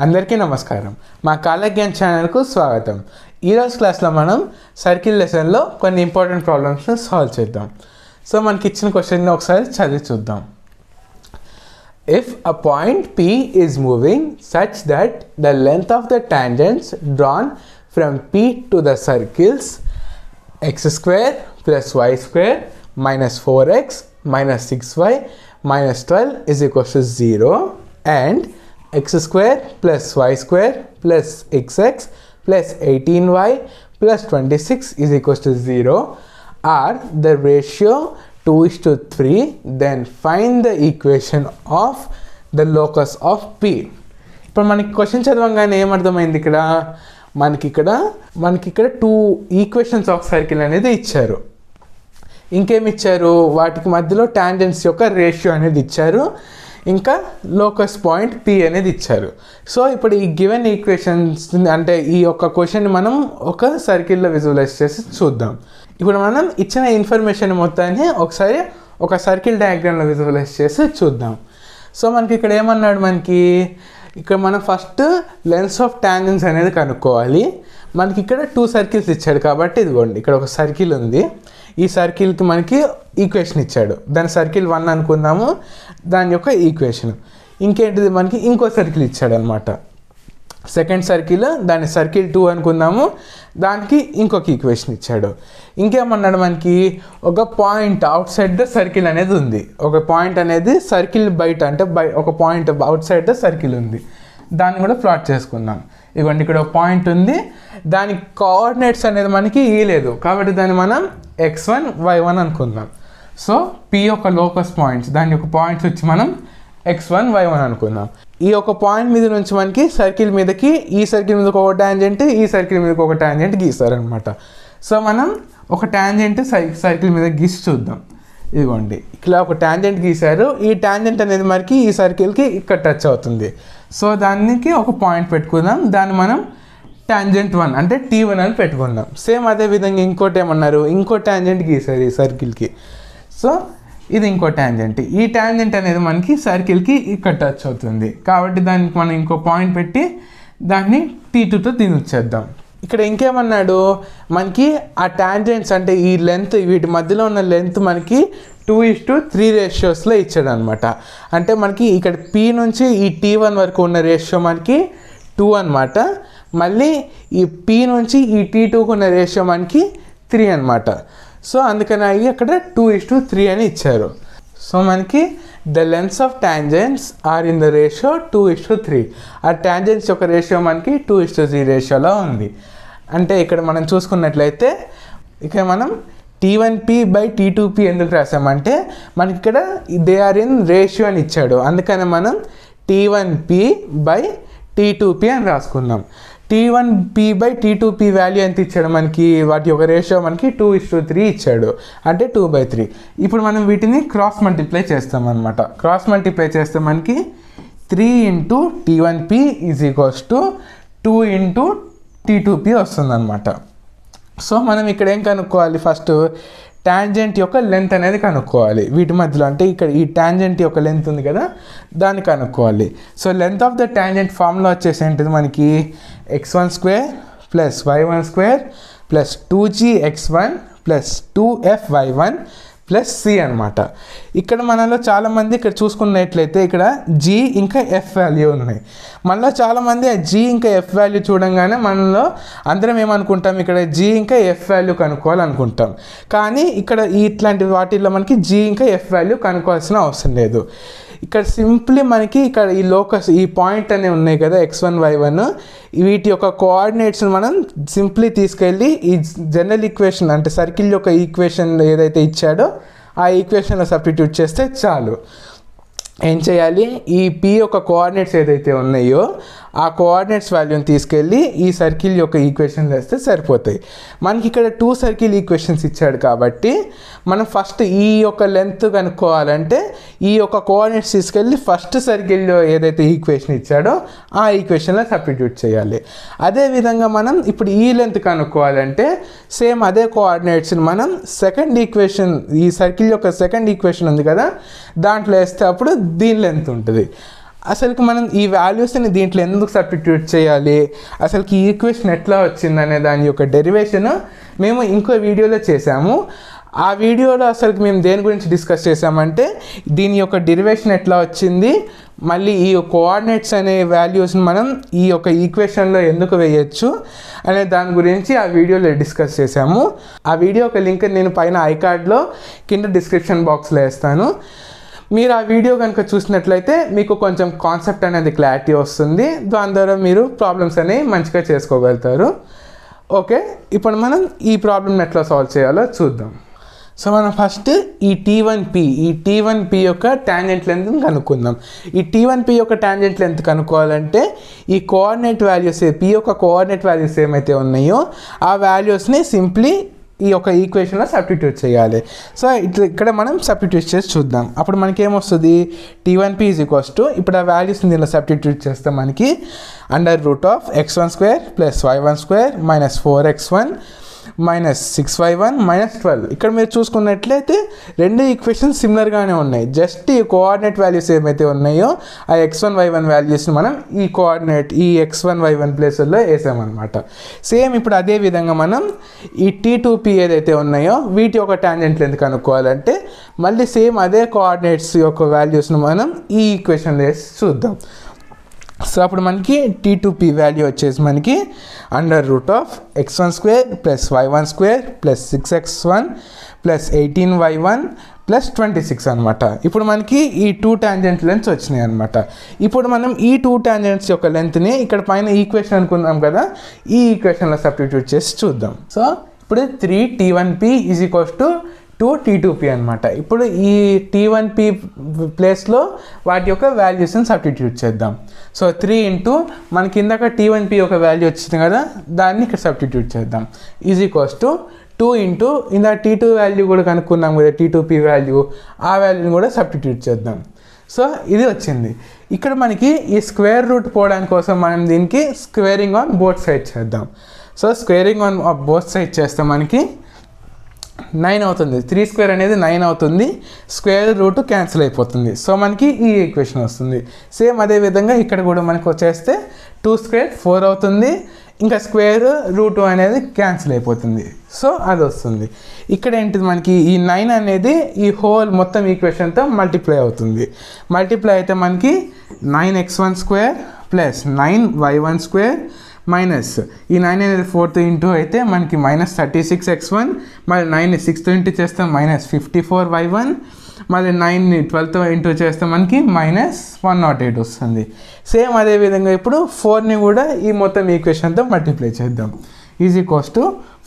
అందరికీ నమస్కారం. మా కాలజ్ఞాన్ ఛానల్కు స్వాగతం. ఈరోజు క్లాస్లో మనం సర్కిల్ లెసన్లో కొన్ని ఇంపార్టెంట్ ప్రాబ్లమ్స్ని సాల్వ్ చేద్దాం. సో మనకి ఇచ్చిన క్వశ్చన్ని ఒకసారి చదివి చూద్దాం. If a point P is moving such that the length of the tangents drawn from P to the circles x square plus y square minus 4x minus 6y minus 12 is equal to 0 and x square plus y square plus xx plus 18y plus 26 is equal to 0 are the ratio 2:3, then find the equation of the locus of P. ఇప్పుడు మనకి question చదవంగానే ఏమర్థమైంది, మనకి ఇక్కడ two equations of circle అనేది ఇచ్చారు. ఇంకేమి ఇచ్చారు, వాటికి మధ్యలో టాంజెంట్స్ యొక్క రేషియో అనేది ఇచ్చారు, ఇంకా లోకస్ పాయింట్ P అనేది ఇచ్చారు. సో ఇప్పుడు ఈ గివెన్ ఈక్వేషన్స్ అంటే ఈ యొక్క క్వశ్చన్ని మనం ఒక సర్కిల్లో విజువలైజ్ చేసి చూద్దాం. ఇప్పుడు మనం ఇచ్చిన ఇన్ఫర్మేషన్ మొత్తాన్ని ఒకసారి ఒక సర్కిల్ డయాగ్రామ్లో విజువలైజ్ చేసి చూద్దాం. సో మనకి ఇక్కడ ఏమన్నాడు, ఇక్కడ మనం ఫస్ట్ లెన్స్ ఆఫ్ టాంజెంట్స్ అనేది కనుక్కోవాలి. మనకి ఇక్కడ 2 సర్కిల్స్ ఇచ్చాడు కాబట్టి ఇదిగోండి ఇక్కడ ఒక సర్కిల్ ఉంది. ఈ సర్కిల్కి మనకి ఈక్వేషన్ ఇచ్చాడు, దాని సర్కిల్ 1 అనుకుందాము, దాని యొక్క ఈక్వేషన్. ఇంకేంటిది, మనకి ఇంకో సర్కిల్ ఇచ్చాడు అనమాట, సెకండ్ సర్కిల్, దాని సర్కిల్ 2 అనుకుందాము, దానికి ఇంకొక ఈక్వేషన్ ఇచ్చాడు. ఇంకేమన్నాడు, మనకి ఒక point out side the circle అనేది ఉంది. ఒక పాయింట్ అనేది సర్కిల్ బయట అంటే ఒక point out side the circle ఉంది, దాన్ని కూడా ప్లాట్ చేసుకుందాం. ఇదిగోండి ఇక్కడ ఒక పాయింట్ ఉంది, దాని కోఆర్డినేట్స్ అనేది మనకి ఇవ్వలేదు కాబట్టి దాన్ని మనం x1 y1 అనుకుందాం. సో P యొక్క లోకస్ పాయింట్స్, దాని యొక్క పాయింట్స్ వచ్చి మనం x1 y1 అనుకుందాం. ఈ ఒక పాయింట్ మీద నుంచి మనకి సర్కిల్ మీదకి ఈ సర్కిల్ మీదకి ఒక టాంజెంట్, ఈ సర్కిల్ మీదకి ఒక టాంజెంట్ గీస్తారనమాట. సో మనం ఒక టాంజెంట్ సర్కిల్ మీద గీసి చూద్దాం. ఇదిగోండి ఇలా ఒక టాంజెంట్ గీశారు, ఈ టాంజెంట్ అనేది మనకి ఈ సర్కిల్కి ఇక్కడ టచ్ అవుతుంది. సో దానికి ఒక పాయింట్ పెట్టుకుందాం, దాన్ని మనం టాంజెంట్ 1 అంటే T1 అని పెట్టుకుందాం. సేమ్ అదే విధంగా ఇంకోటి ఏమన్నారు, ఇంకో టాంజెంట్ గీశారు ఈ సర్కిల్కి. సో ఇది ఇంకో టాంజెంట్, ఈ టాంజెంట్ అనేది మనకి సర్కిల్కి ఇక్కడ టచ్ అవుతుంది కాబట్టి దానికి మనం ఇంకో పాయింట్ పెట్టి దాన్ని T2తో దీన్ని వచ్చేద్దాం. ఇక్కడ ఇంకేమన్నాడు, మనకి ఆ టాంజెంట్స్ అంటే ఈ లెంత్, వీటి మధ్యలో ఉన్న లెంత్ మనకి 2:3 రేషియోస్లో ఇచ్చాడు అనమాట. అంటే మనకి ఇక్కడ P నుంచి ఈ T1 వరకు ఉన్న రేషియో మనకి 2 అనమాట. మళ్ళీ ఈ P నుంచి ఈ T2కు ఉన్న రేషియో మనకి 3 అనమాట. సో అందుకని అవి అక్కడ 2:3 అని ఇచ్చారు. సో మనకి the lens of tangents are in the ratio 2:3. ఆ టాంజెంట్స్ యొక్క రేషియో మనకి 2:3 రేషియోలో ఉంది. అంటే ఇక్కడ మనం చూసుకున్నట్లయితే ఇక్కడ మనం T1P/T2P ఎందుకు రాసామంటే మనకి ఇక్కడ దే ఆర్ ఇన్ రేషియో అని ఇచ్చాడు, అందుకని మనం T1P/T2P అని రాసుకున్నాం. T1P/T2P వాల్యూ ఎంత ఇచ్చాడు, మనకి వాటి యొక్క రేషియో మనకి 2:3 ఇచ్చాడు, అంటే 2/3. ఇప్పుడు మనం వీటిని క్రాస్ మల్టిప్లై చేస్తాం అనమాట. క్రాస్ మల్టిప్లై చేస్తే మనకి 3 × T1P = 2 × T2P వస్తుందన్నమాట. సో మనం ఇక్కడ ఏం కనుక్కోవాలి, ఫస్ట్ టాంజెంట్ యొక్క లెంత్ అనేది కనుక్కోవాలి వీటి మధ్యలో. అంటే ఇక్కడ ఈ టాంజెంట్ యొక్క లెంత్ ఉంది కదా, దాన్ని కనుక్కోవాలి. So length of the tangent formula వచ్చేసి ఏంటిది, మనకి x1² + y1² + 2gx1 + 2fy1 + c అనమాట. ఇక్కడ మనలో చాలామంది ఇక్కడ చూసుకున్నట్లయితే ఇక్కడ g ఇంకా f వాల్యూ ఉన్నాయి. మనలో చాలామంది ఆ g ఇంకా f వాల్యూ చూడంగానే మనలో అందరం ఏమనుకుంటాం, ఇక్కడ g ఇంకా f వాల్యూ కనుక్కోవాలనుకుంటాం. కానీ ఇక్కడ ఇట్లాంటి వాటిల్లో మనకి g ఇంకా f వాల్యూ కనుక్కోవాల్సిన అవసరం లేదు. ఇక్కడ సింప్లీ మనకి ఇక్కడ ఈ లోకస్, ఈ పాయింట్ అనేవి ఉన్నాయి కదా x1 y1, వీటి యొక్క కోఆర్డినేట్స్ని మనం సింప్లీ తీసుకెళ్ళి ఈ జనరల్ ఈక్వేషన్ అంటే సర్కిల్ యొక్క ఈక్వేషన్ ఏదైతే ఇచ్చాడో ఆ ఈక్వేషన్లో సబ్స్టిట్యూట్ చేస్తే చాలు. ఏం చేయాలి, ఈ P యొక్క కోఆర్డినేట్స్ ఏదైతే ఉన్నాయో ఆ కోఆర్డినేట్స్ వాల్యూని తీసుకెళ్ళి ఈ సర్కిల్ యొక్క ఈక్వేషన్ వేస్తే సరిపోతాయి. మనకి ఇక్కడ 2 సర్కిల్ ఈక్వేషన్స్ ఇచ్చాడు కాబట్టి మనం ఫస్ట్ ఈ యొక్క లెంత్ కనుక్కోవాలంటే ఈ యొక్క కోఆర్డినేట్స్ తీసుకెళ్ళి ఫస్ట్ సర్కిల్లో ఏదైతే ఈక్వేషన్ ఇచ్చాడో ఆ ఈక్వేషన్లో సబ్స్టిట్యూట్ చేయాలి. అదేవిధంగా మనం ఇప్పుడు ఈ లెంత్ కనుక్కోవాలంటే సేమ్ అదే కోఆర్డినేట్స్ని మనం సెకండ్ ఈక్వేషన్, ఈ సర్కిల్ యొక్క సెకండ్ ఈక్వేషన్ ఉంది కదా, దాంట్లో వేస్తే అప్పుడు దీని లెంత్ ఉంటుంది. అసలుకి మనం ఈ వాల్యూస్ని దీంట్లో ఎందుకు సబ్స్టిట్యూట్ చేయాలి, అసలుకి ఈ ఈక్వేషన్ ఎట్లా వచ్చిందనే దాని యొక్క డెరివేషన్ మేము ఇంకో వీడియోలో చేసాము. ఆ వీడియోలో అసలుకి మేము దేని గురించి డిస్కస్ చేసామంటే దీని యొక్క డెరివేషన్ ఎట్లా వచ్చింది, మళ్ళీ ఈ కోఆర్డినేట్స్ అనే వాల్యూస్ని మనం ఈ యొక్క ఈక్వేషన్లో ఎందుకు వేయచ్చు అనే దాని గురించి ఆ వీడియోలో డిస్కస్ చేసాము. ఆ వీడియో ఒక లింక్ నేను పైన ఐకార్డ్లో కింద డిస్క్రిప్షన్ బాక్స్లో వేస్తాను. మీరు ఆ వీడియో కనుక చూసినట్లయితే మీకు కొంచెం కాన్సెప్ట్ అనేది క్లారిటీ వస్తుంది. దాని ద్వారా మీరు ప్రాబ్లమ్స్ అనేవి మంచిగా చేసుకోగలుగుతారు. ఓకే, ఇప్పుడు మనం ఈ ప్రాబ్లమ్ని ఎట్లా సాల్వ్ చేయాలో చూద్దాం. సో మనం ఫస్ట్ ఈ T1P యొక్క టాంజెంట్ లెంత్ని కనుక్కుందాం. ఈ T1P యొక్క టాంజెంట్ లెంత్ కనుక్కోవాలంటే ఈ కోఆర్డినేట్ వాల్యూస్ P యొక్క కోఆర్డినేట్ వాల్యూస్ ఏమైతే ఉన్నాయో ఆ వాల్యూస్ని సింప్లీ ఈ యొక్క ఈక్వేషన్లో సబ్స్టిట్యూట్ చేయాలి. సో ఇక్కడ మనం సబ్స్టిట్యూట్ చేసి చూద్దాం. అప్పుడు మనకి ఏమొస్తుంది, T1P ఇప్పుడు ఆ వాల్యూస్ని దీనిలో సబ్స్టిట్యూట్ చేస్తే మనకి √(x1² + y1² - 4x1 - 6y1 - 12. ఇక్కడ మీరు చూసుకున్నట్లయితే రెండు ఈక్వేషన్స్ సిమిలర్గానే ఉన్నాయి. జస్ట్ ఈ కోఆర్డినేట్ వాల్యూస్ ఏమైతే ఉన్నాయో ఆ x1 y1 వాల్యూస్ని మనం ఈ x1 y1 ప్లేసుల్లో వేసామన్నమాట. సేమ్ ఇప్పుడు అదే విధంగా మనం ఈ T2P ఏదైతే ఉన్నాయో వీటి యొక్క టాంజెంట్ లెంత్ కనుక్కోవాలంటే మళ్ళీ సేమ్ అదే కోఆర్డినేట్స్ యొక్క వాల్యూస్ని మనం ఈ ఈక్వేషన్లో వేసి చూద్దాం. సో అప్పుడు మనకి T2P వాల్యూ వచ్చేసి మనకి √(x1² + y1² + 6x1 + 18y1 + 26 అనమాట. ఇప్పుడు మనకి ఈ 2 టాంజెంట్ లెంత్స్ వచ్చినాయి అనమాట. ఇప్పుడు మనం ఈ 2 టాంజెంట్స్ యొక్క లెంత్ని ఇక్కడ పైన ఈక్వేషన్ అనుకున్నాం కదా, ఈ ఈక్వేషన్లో సబ్స్టిట్యూట్ చేసి చూద్దాం. సో ఇప్పుడు 3T1P = 2T2P అనమాట. ఇప్పుడు ఈ T1P ప్లేస్లో వాటి యొక్క వాల్యూస్ని సబ్స్టిట్యూట్ చేద్దాం. సో 3 × మనకి ఇందాక T1P యొక్క వాల్యూ వచ్చింది కదా, దాన్ని ఇక్కడ సబ్స్టిట్యూట్ చేద్దాం. = 2 × ఇందాక T2 వాల్యూ కూడా కనుక్కున్నాం కదా, T2P వాల్యూ, ఆ వాల్యూని కూడా సబ్స్టిట్యూట్ చేద్దాం. సో ఇది వచ్చింది. ఇక్కడ మనకి ఈ స్క్వేర్ రూట్ పోవడానికి కోసం మనం దీనికి స్క్వేరింగ్ ఆన్ బోత్ సైడ్ చేద్దాం. So squaring on both side చేస్తే మనకి 9 అవుతుంది. 3² అనేది 9 అవుతుంది. స్క్వేర్ రూట్ క్యాన్సిల్ అయిపోతుంది. సో మనకి ఈ ఈక్వేషన్ వస్తుంది. సేమ్ అదే విధంగా ఇక్కడ కూడా మనకు వచ్చేస్తే 2² 4 అవుతుంది. ఇంకా స్క్వేర్ రూట్ అనేది క్యాన్సిల్ అయిపోతుంది. సో అది వస్తుంది. ఇక్కడ ఏంటిది, మనకి ఈ 9 అనేది ఈ హోల్ మొత్తం ఈక్వేషన్తో మల్టిప్లై అవుతుంది. మల్టిప్లై అయితే మనకి 9x1² + 9y1² మైనస్ ఈ 9 అనేది 4తో ఇంటూ అయితే మనకి -36x1, మళ్ళీ 9ని 6తో ఇంటూ చేస్తే -54y1, మళ్ళీ 9ని 12తో ఇంటూ చేస్తే మనకి -108 వస్తుంది. సేమ్ అదేవిధంగా ఇప్పుడు 4ని కూడా ఈ మొత్తం ఈక్వేషన్తో మల్టిప్లై చేద్దాం. =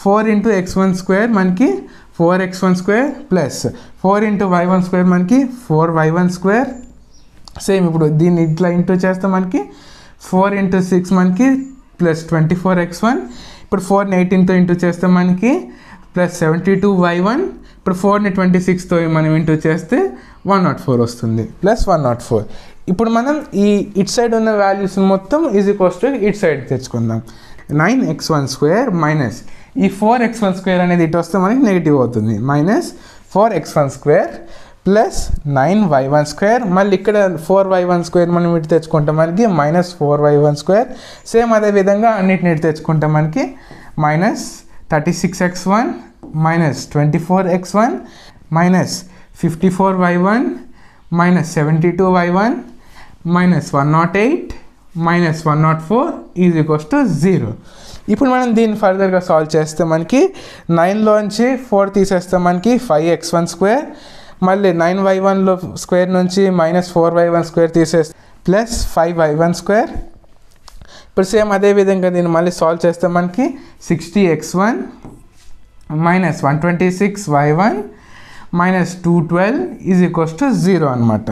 4 × x1² మనకి 4x1² + 4 × y1² మనకి 4y1². సేమ్ ఇప్పుడు దీన్ని ఇట్లా ఇంటూ చేస్తే మనకి 4 × 6 మనకి +24x1. ఇప్పుడు 4ని 18తో ఇంటూ చేస్తే మనకి +72y1. ఇప్పుడు 4ని 26తో మనం ఇంటూ చేస్తే 104 వస్తుంది, +104. ఇప్పుడు మనం ఈ ఇటు సైడ్ ఉన్న వాల్యూస్ మొత్తం ఇటు సైడ్ తెచ్చుకుందాం. 9x1² మైనస్ ఈ 4x1² అనేది ఇటు వస్తే మనకి నెగిటివ్ అవుతుంది. -4x1² + 9y1². మళ్ళీ ఇక్కడ 4y1² మనం ఇటు తెచ్చుకుంటే మనకి -4y1². సేమ్ అదే విధంగా అన్నిటిని ఇటు తెచ్చుకుంటే మనకి -36x1 -24x1 -54y1 -72y1 -108 -104 = 0. ఇప్పుడు మనం దీన్ని ఫర్దర్గా సాల్వ్ చేస్తే మనకి 9లోంచి 4 తీసేస్తే మనకి 5x1². మళ్ళీ 9y1లో స్క్వేర్ నుంచి -4y1² తీసేస్తే +5y1². ఇప్పుడు సేమ్ అదే విధంగా దీన్ని మళ్ళీ సాల్వ్ చేస్తే మనకి 60x1 -126y1 -212 = 0 అనమాట.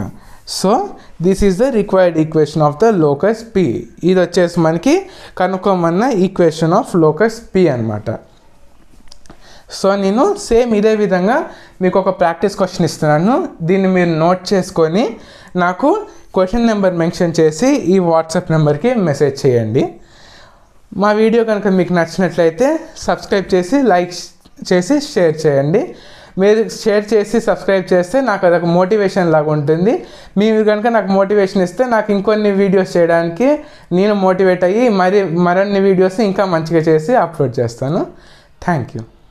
So this is the required equation of the locus P. ఇది వచ్చేసి మనకి కనుక్కోమన్న ఈక్వేషన్ ఆఫ్ లోకస్ P అనమాట. సో నేను సేమ్ ఇదే విధంగా మీకు ఒక ప్రాక్టీస్ క్వశ్చన్ ఇస్తున్నాను. దీన్ని మీరు నోట్ చేసుకొని నాకు క్వశ్చన్ నెంబర్ మెన్షన్ చేసి ఈ వాట్సాప్ నెంబర్కి మెసేజ్ చేయండి. మా వీడియో కనుక మీకు నచ్చినట్లయితే సబ్స్క్రైబ్ చేసి లైక్ చేసి షేర్ చేయండి. మీరు షేర్ చేసి సబ్స్క్రైబ్ చేస్తే నాకు అదొక మోటివేషన్ లాగా ఉంటుంది. మీరు కనుక నాకు మోటివేషన్ ఇస్తే నాకు ఇంకొన్ని వీడియోస్ చేయడానికి నేను మోటివేట్ అయ్యి మరిన్ని వీడియోస్ ఇంకా మంచిగా చేసి అప్లోడ్ చేస్తాను. Thank you.